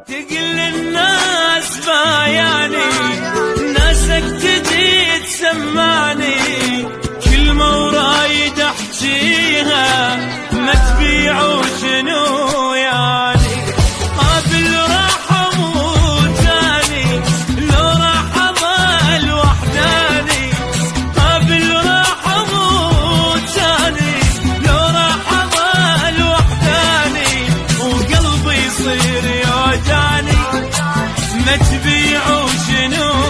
تقل الناس بايعني، ناسك تجي تسمعني، كلمة ورايد احجيها ما تبيعوا شنو يعني. قابل راح اموت ثاني لو راح اضل وحداني، قابل راح اموت ثاني لو راح اضل وحداني، وقلبي يصير يوجعني ما تبيعوا شنو